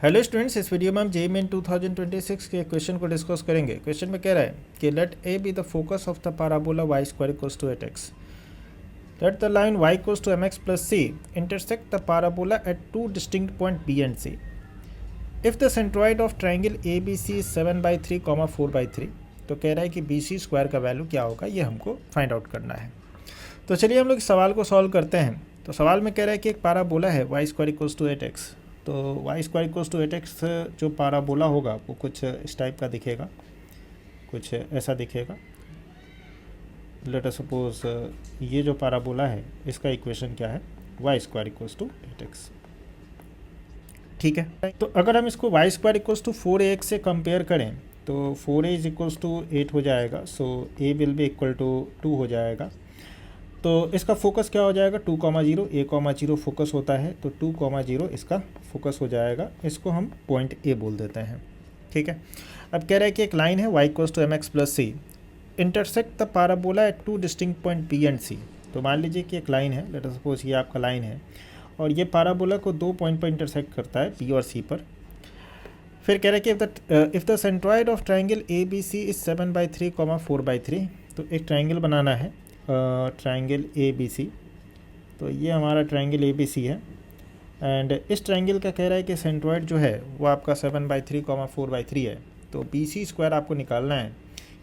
Hello students, इस video में हम जेईई मेन 2026 के क्वेश्चन को डिस्कस करेंगे। क्वेश्चन में कह रहा है कि let A be the focus of the parabola y square equals to 8x। Let the line y equals to mx plus c intersect the parabola at two distinct point b and c। If the centroid of triangle ABC is 7/3, 4/3, तो कह रहा है कि BC square का value क्या होगा, ये हमको फाइंड आउट करना है। तो चलिए हम लोग इस सवाल को सॉल्व करते हैं। तो सवाल में कह रहा है कि एक पैराबोला है y square equals to 8x। तो y square equals to 8x जो पैराबोला होगा वो कुछ इस टाइप का दिखेगा, कुछ ऐसा दिखेगा। लेट अस सपोज ये जो पैराबोला है इसका इक्वेशन क्या है, y square equals to 8x। ठीक है, तो अगर हम इसको y square equals to 4ax से कंपेयर करें तो 4a इज इक्वल्स टू 8 हो जाएगा। So a will be equal to 2 हो जाएगा। तो इसका फोकस क्या हो जाएगा, 2,0, a,0 फोकस होता है, तो 2,0 इसका फोकस हो जाएगा। इसको हम पॉइंट ए बोल देते हैं। ठीक है, अब कह रहा है कि एक लाइन है y equals to mx plus c intersect the parabola at two distinct point b and c। तो मान लीजिए कि एक लाइन है, लेट अस सपोज ये आपका लाइन है और ये पैराबोला को दो पॉइंट पर इंटरसेक्ट करता है, b और c पर। फिर कह रहा है कि if the centroid of triangle ABC is 7/3, 4/3, तो एक ट्राइंगल बनाना है, ट्राइंगल ABC। तो ये हमारा ट्राइंगल ABC है एंड इस ट्राइंगल का कह रहा है कि सेंट्रॉइड जो है वो आपका 7/3, 4/3 है। तो BC स्क्वायर आपको निकालना है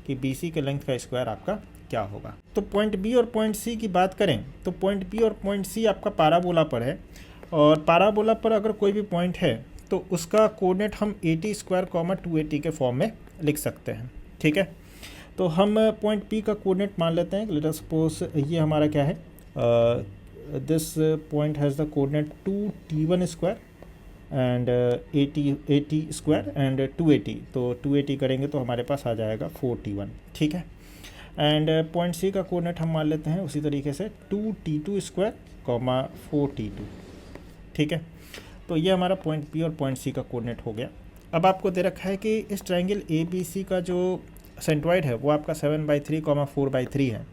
कि BC के लेंथ का स्क्वायर आपका क्या होगा। तो पॉइंट B और पॉइंट C की बात करें तो पॉइंट B और पॉइंट C आपका पैराबोला पर है, और पैराबोला पर अगर कोई भी पॉइंट है तो उसका कोऑर्डिनेट हम 80 स्क्वायर, 280 के फॉर्म में लिख सकते हैं। ठीक है, तो हम पॉइंट P का कोऑर्डिनेट मान लेते हैं। लेट अस सपोज ये हमारा क्या है, this point has the coordinate 2t1 square and 80 square and 280। तो 280 करेंगे तो हमारे पास आ जाएगा 4t1। ठीक है, एंड पॉइंट C का कोऑर्डिनेट हम मान लेते हैं उसी तरीके से 2t2 स्क्वायर, 4t2। ठीक है, तो ये हमारा पॉइंट P और पॉइंट C का कोऑर्डिनेट हो गया। अब आपको दे रखा है कि इस ट्राइंगल ABC का जो सेंट्रॉइड है वो आपका 7/3, 4/3 है।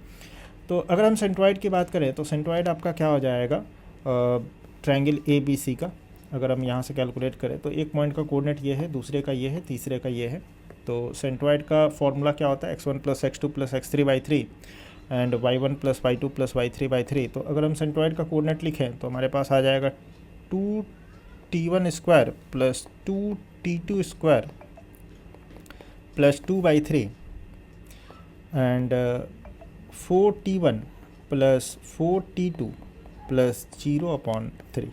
तो अगर हम सेंट्रॉइड की बात करें तो सेंट्रॉइड आपका क्या हो जाएगा, ट्राइंगल ABC का अगर हम यहाँ से कैलकुलेट करें तो एक पॉइंट का कोऑर्डिनेट ये है, दूसरे का ये है, तीसरे का ये है। तो सेंट्रॉइड का फॉर्मूला क्या होता है, x1 + x2 + x3/3 and y1 + y2 + y3/3। तो अगर हम सेंट्रॉइड का कोऑर्डिनेट लिखें तो हमारे पास आ जाएगा 2t1 square plus 2t2 square plus 2/3 and 4t1 plus 4t2 plus 0/3।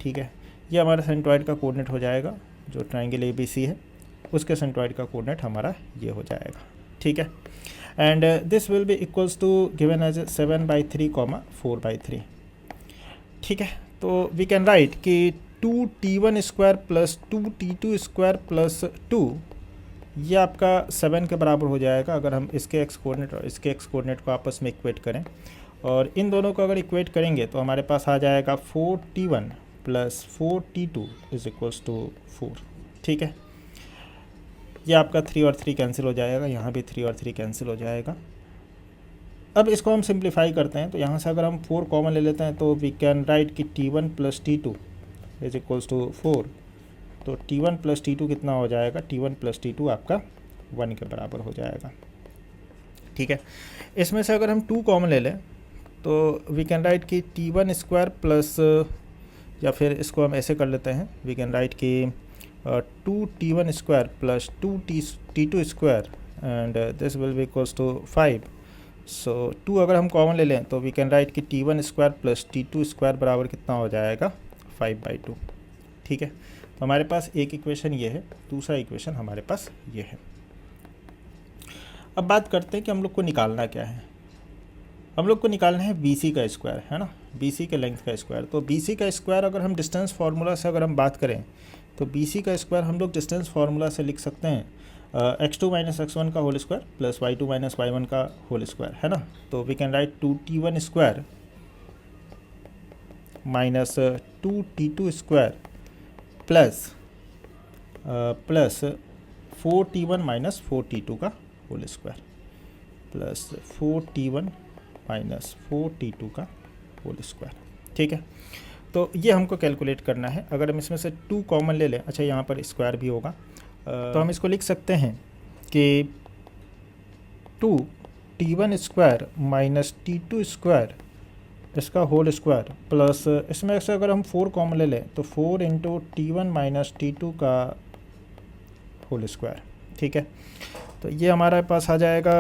ठीक है, ये हमारा सेंट्रॉइड का कोऑर्डिनेट हो जाएगा। जो ट्राइंगल ABC है उसके सेंट्रॉइड का कोऑर्डिनेट हमारा ये हो जाएगा। ठीक है, and this will be equals to given as 7/3, 4/3। ठीक है, तो वी कैन राइट कि 2t1 square plus 2t2 square plus 2 ये आपका 7 के बराबर हो जाएगा अगर हम इसके एक्स कोऑर्डिनेट और इसके एक्स कोऑर्डिनेट को आपस में इक्वेट करें। और इन दोनों को अगर इक्वेट करेंगे तो हमारे पास आ जाएगा 4t1 plus 4t2 is equals to 4। ठीक है, ये आपका 3 और 3 कैंसिल हो जाएगा, यहाँ भी 3 और 3 कैंसिल हो जाएगा। अब इसको हम सिंप्लीफाई करते हैं तो यहाँ से अगर हम 4 कॉमन ले लेते हैं तो वी कैन राइट कि t1 plus t2 is equals to 4। तो t1 प्लस t2 कितना हो जाएगा, t1 प्लस t2 आपका 1 के बराबर हो जाएगा। ठीक है, इसमें से अगर हम 2 कॉमन ले लें तो वी कैन राइट कि t1 स्क्वायर प्लस, या फिर इसको हम ऐसे कर लेते हैं, वी कैन राइट कि 2t1 square plus 2t2 square and this will be equals to 5। So 2 अगर हम कॉमन ले लें तो वी कैन राइट कि t1 square plus t2 square बराबर कितना हो जाएगा, 5/2। ठीक है, तो हमारे पास एक इक्वेशन ये है, दूसरा इक्वेशन हमारे पास ये है। अब बात करते हैं कि हम लोग को निकालना क्या है। हम लोग को निकालना है BC का स्क्वायर, है ना, BC के लेंथ का स्क्वायर। तो BC का स्क्वायर अगर हम डिस्टेंस फार्मूला से अगर हम बात करें तो BC का स्क्वायर हम लोग डिस्टेंस फार्मूला से लिख सकते हैं x2 - x1 का whole square plus y2 - y1 का होल स्क्वायर, है ना। तो we can write 2t1 square minus 2t2 square plus 4t1 - 4t2 का whole square plus 4t1 - 4t2 का होल स्क्वायर। ठीक है, तो ये हमको कैलकुलेट करना है। अगर हम इसमें से 2 कॉमन ले लें, अच्छा यहाँ पर स्क्वायर भी होगा, तो हम इसको लिख सकते हैं कि 2t1 square minus t2 square इसका होल स्क्वायर प्लस इसमें से अगर हम 4 कॉमन ले लें तो 4 इंटू T1 माइनस T2 का होल स्क्वायर। ठीक है, तो ये हमारे पास आ जाएगा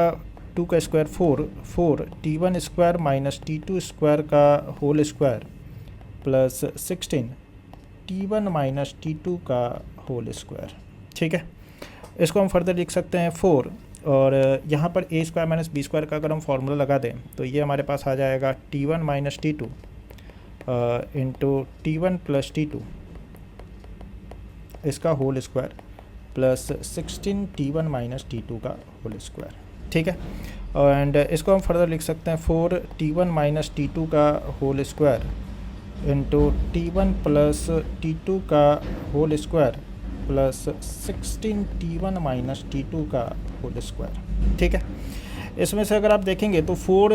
2 का square 4 T1 square minus T2 square का whole square plus 16 T1 minus T2 का होल स्क्वायर। ठीक है, इसको हम फर्दर लिख सकते हैं 4, और यहाँ पर a square minus B square का अगर हम फार्मूला लगा दें तो ये हमारे पास आ जाएगा T1 minus T2 into T1 plus T2 इसका whole square plus 16 T1 minus T2 का होल स्क्वायर। ठीक है, एंड इसको हम फर्दर लिख सकते हैं 4 T1 माइनस T2 का whole square into T1 plus T2 का whole square plus 16 T1 minus T2 का होल स्क्वायर। ठीक है, इसमें से अगर आप देखेंगे तो 4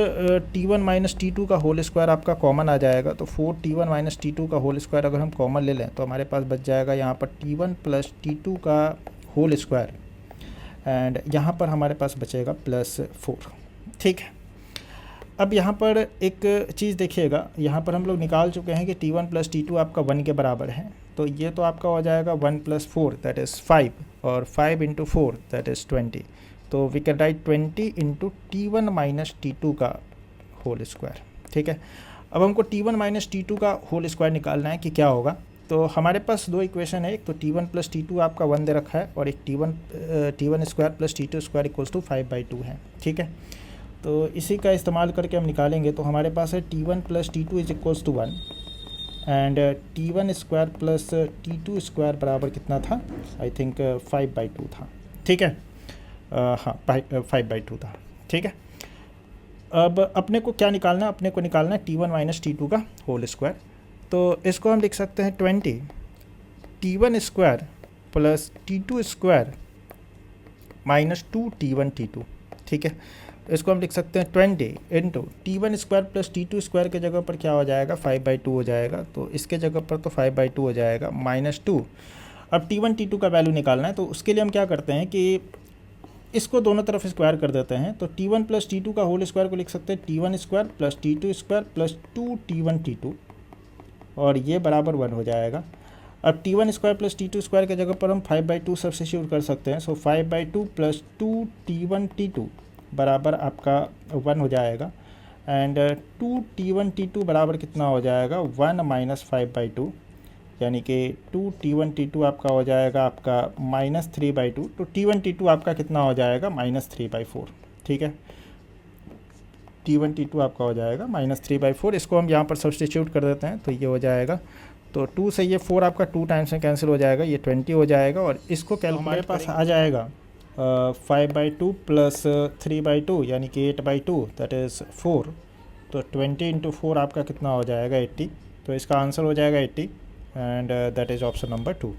T1 माइनस T2 का होल स्क्वायर आपका कॉमन आ जाएगा। तो 4 T1 माइनस T2 का होल स्क्वायर अगर हम कॉमन ले लें तो हमारे पास बच जाएगा यहाँ पर T1 प्लस T2 का होल स्क्वायर, एंड यहाँ पर हमारे पास बचेगा प्लस 4। ठीक है, अब यहाँ पर एक चीज़ देखिएगा, यहाँ पर हम लोग निकाल चुके हैं कि T1 प्लस T2 आपका 1 के बराबर है, तो ये तो आपका हो जाएगा 1 प्लस 4 दैट इज़ 5, और 5 इंटू 4 दैट इज़ 20। तो we can write 20 into T1 minus T2 का होल स्क्वायर। ठीक है, अब हमको T1 माइनस T2 का होल स्क्वायर निकालना है कि क्या होगा। तो हमारे पास 2 इक्वेशन है, एक तो T1 प्लस T2 आपका 1 दे रखा है, और एक T1 square plus T2 square equals to 5/2 है। ठीक है, तो इसी का इस्तेमाल करके हम निकालेंगे। तो हमारे पास है T1 plus T2 is equals to 1, and T1 square plus T2 square बराबर कितना था, आई थिंक 5/2 था। ठीक है, हाँ 5/2 था। ठीक है, अब अपने को क्या निकालना है, अपने को निकालना है T1 माइनस T2 का होल स्क्वायर। तो इसको हम लिख सकते हैं 20 T1 square plus T2 square minus 2 T1 T2। ठीक है, इसको हम लिख सकते हैं 20 into T1 square plus T2 square के जगह पर क्या हो जाएगा, 5/2 हो जाएगा। तो इसके जगह पर तो 5/2 हो जाएगा माइनस 2। अब T1 T2 का वैल्यू निकालना है, तो उसके लिए हम क्या करते हैं कि इसको दोनों तरफ स्क्वायर कर देते हैं। तो T1 प्लस T2 का होल स्क्वायर को लिख सकते हैं T1 square plus T2 square plus 2 T1 T2, और ये बराबर 1 हो जाएगा। अब T1 square plus T2 square के जगह पर हम 5/2 सब्स्टिट्यूट कर सकते हैं। सो 5/2 प्लस 2 T1 T2 बराबर आपका 1 हो जाएगा, एंड 2 T1 T2 बराबर कितना हो जाएगा, 1 माइनस 5/2, यानी कि 2 T1 T2 आपका हो जाएगा आपका माइनस 3/2। तो T1 T2 आपका कितना हो जाएगा, माइनस 3/4। ठीक है, T1 T2 आपका हो जाएगा माइनस 3/4। इसको हम यहाँ पर सब्स्टिट्यूट कर देते हैं, तो ये हो जाएगा, तो 2 से ये 4 आपका 2 टाइम्स में कैंसिल हो जाएगा, ये 20 हो जाएगा, और इसको कैलकुलेट हमारे पास आ जाएगा 5/2 प्लस 3/2 यानी कि 8/2 दैट इज़ 4। तो 20 इंटू 4 आपका कितना हो जाएगा, 80। तो इसका आंसर हो जाएगा 80, and that is option number 2।